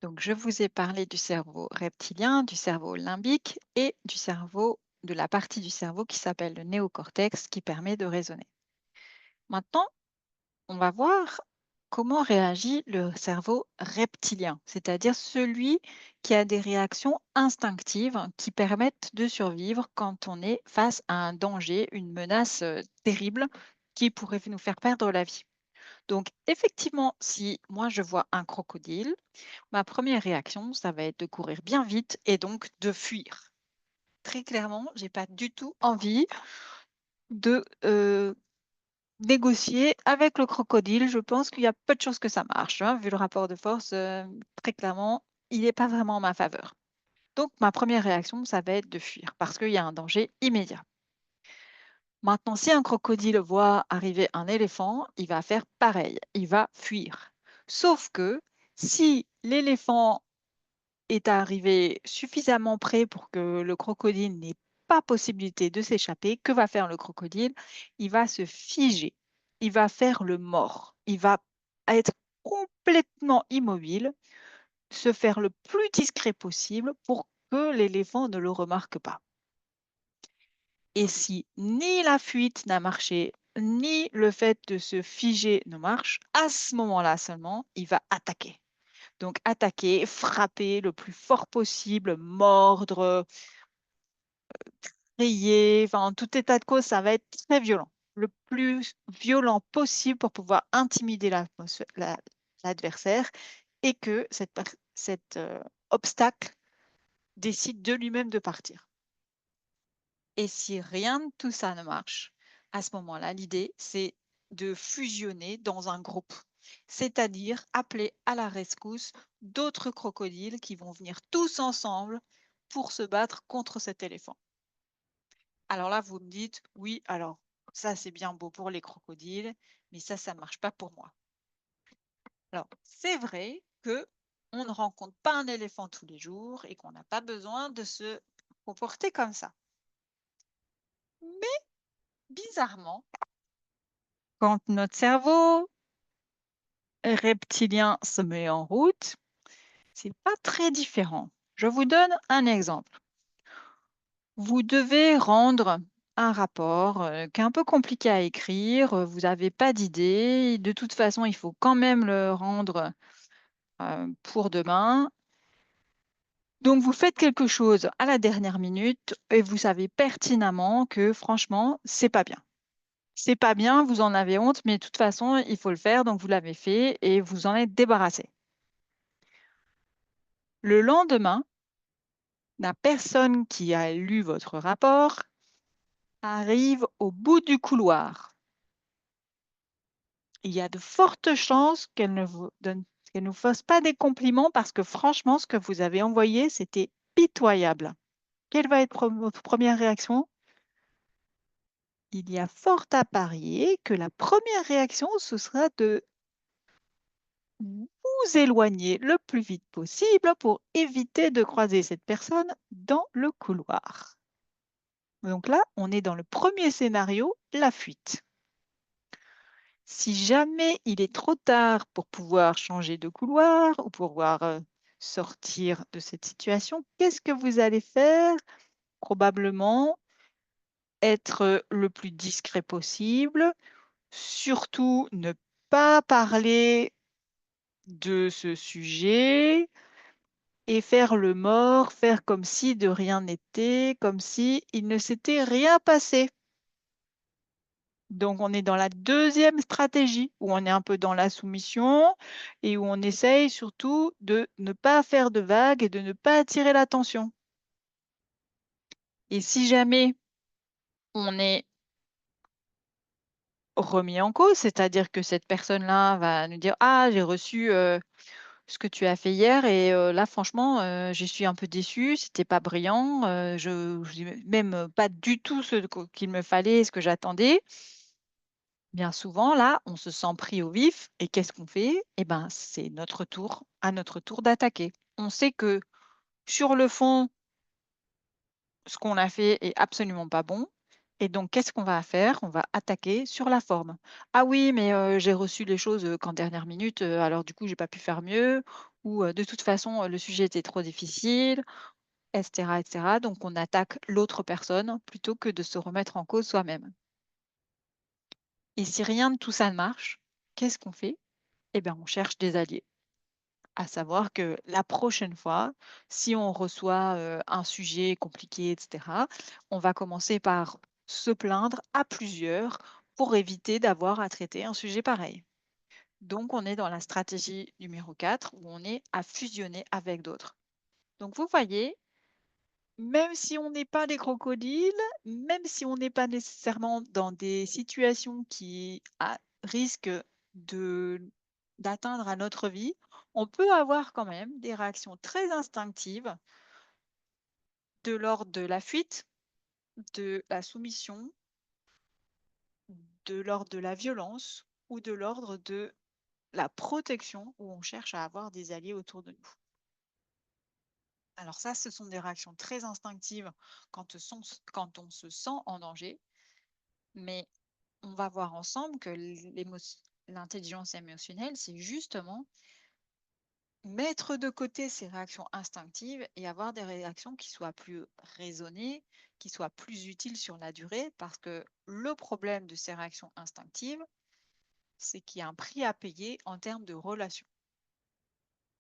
Donc, je vous ai parlé du cerveau reptilien, du cerveau limbique et de la partie du cerveau qui s'appelle le néocortex qui permet de raisonner. Maintenant, on va voir comment réagit le cerveau reptilien, c'est-à-dire celui qui a des réactions instinctives qui permettent de survivre quand on est face à un danger, une menace terrible qui pourrait nous faire perdre la vie. Donc, effectivement, si moi je vois un crocodile, ma première réaction, ça va être de courir bien vite et donc de fuir. Très clairement, j'ai pas du tout envie de négocier avec le crocodile. Je pense qu'il y a peu de chances que ça marche, hein, vu le rapport de force. Très clairement, il n'est pas vraiment en ma faveur. Donc, ma première réaction, ça va être de fuir parce qu'il y a un danger immédiat. Maintenant, si un crocodile voit arriver un éléphant, il va faire pareil, il va fuir. Sauf que si l'éléphant est arrivé suffisamment près pour que le crocodile n'ait pas possibilité de s'échapper, que va faire le crocodile? Il va se figer, il va faire le mort, il va être complètement immobile, se faire le plus discret possible pour que l'éléphant ne le remarque pas. Et si ni la fuite n'a marché, ni le fait de se figer ne marche, à ce moment-là seulement, il va attaquer. Donc attaquer, frapper le plus fort possible, mordre, crier, enfin en tout état de cause, ça va être très violent. Le plus violent possible pour pouvoir intimider l'adversaire et que cet obstacle décide de lui-même de partir. Et si rien de tout ça ne marche, à ce moment-là, l'idée, c'est de fusionner dans un groupe, c'est-à-dire appeler à la rescousse d'autres crocodiles qui vont venir tous ensemble pour se battre contre cet éléphant. Alors là, vous me dites, oui, alors ça, c'est bien beau pour les crocodiles, mais ça ne marche pas pour moi. Alors, c'est vrai que on ne rencontre pas un éléphant tous les jours et qu'on n'a pas besoin de se comporter comme ça. Mais bizarrement, quand notre cerveau reptilien se met en route, c'est pas très différent. Je vous donne un exemple. Vous devez rendre un rapport qui est un peu compliqué à écrire, vous n'avez pas d'idée, de toute façon, il faut quand même le rendre pour demain. Donc, vous faites quelque chose à la dernière minute et vous savez pertinemment que franchement, c'est pas bien. C'est pas bien, vous en avez honte, mais de toute façon, il faut le faire, donc vous l'avez fait et vous en êtes débarrassé. Le lendemain, la personne qui a lu votre rapport arrive au bout du couloir. Il y a de fortes chances qu'elle ne vous fasse pas des compliments parce que franchement, ce que vous avez envoyé, c'était pitoyable. Quelle va être votre première réaction? Il y a fort à parier que la première réaction, ce sera de vous éloigner le plus vite possible pour éviter de croiser cette personne dans le couloir. Donc là, on est dans le premier scénario, la fuite. Si jamais il est trop tard pour pouvoir changer de couloir ou pouvoir sortir de cette situation, qu'est-ce que vous allez faire? Probablement être le plus discret possible, surtout ne pas parler de ce sujet et faire le mort, faire comme si de rien n'était, comme si il ne s'était rien passé. Donc, on est dans la deuxième stratégie où on est un peu dans la soumission et où on essaye surtout de ne pas faire de vagues et de ne pas attirer l'attention. Et si jamais on est remis en cause, c'est-à-dire que cette personne-là va nous dire: «Ah, j'ai reçu ce que tu as fait hier et là, franchement, je suis un peu déçue, c'était pas brillant, j'ai même pas du tout qu'il me fallait, ce que j'attendais». Bien souvent, là, on se sent pris au vif et qu'est-ce qu'on fait? Eh ben, c'est à notre tour d'attaquer. On sait que sur le fond, ce qu'on a fait est absolument pas bon, Et donc, qu'est-ce qu'on va faire? On va attaquer sur la forme. «Ah oui, mais j'ai reçu les choses, qu'en dernière minute, alors du coup, j'ai pas pu faire mieux» ou «De toute façon, le sujet était trop difficile» et cetera et cetera. Donc on attaque l'autre personne plutôt que de se remettre en cause soi-même. Et si rien de tout ça ne marche, qu'est-ce qu'on fait? Eh bien, on cherche des alliés. À savoir que la prochaine fois, si on reçoit, un sujet compliqué et cetera, on va commencer par se plaindre à plusieurs pour éviter d'avoir à traiter un sujet pareil. Donc on est dans la stratégie numéro 4 où on est à fusionner avec d'autres. Donc vous voyez, même si on n'est pas des crocodiles, même si on n'est pas nécessairement dans des situations qui risquent de d'atteindre à notre vie, on peut avoir quand même des réactions très instinctives de l'ordre de la fuite, de la soumission, de l'ordre de la violence ou de l'ordre de la protection où on cherche à avoir des alliés autour de nous. Alors ça, ce sont des réactions très instinctives quand on se sent en danger, mais on va voir ensemble que l'intelligence émotionnelle, c'est justement mettre de côté ces réactions instinctives et avoir des réactions qui soient plus raisonnées, qui soient plus utiles sur la durée, parce que le problème de ces réactions instinctives, c'est qu'il y a un prix à payer en termes de relation.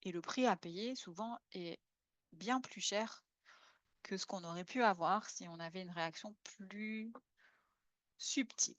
Et le prix à payer, souvent, est bien plus cher que ce qu'on aurait pu avoir si on avait une réaction plus subtile.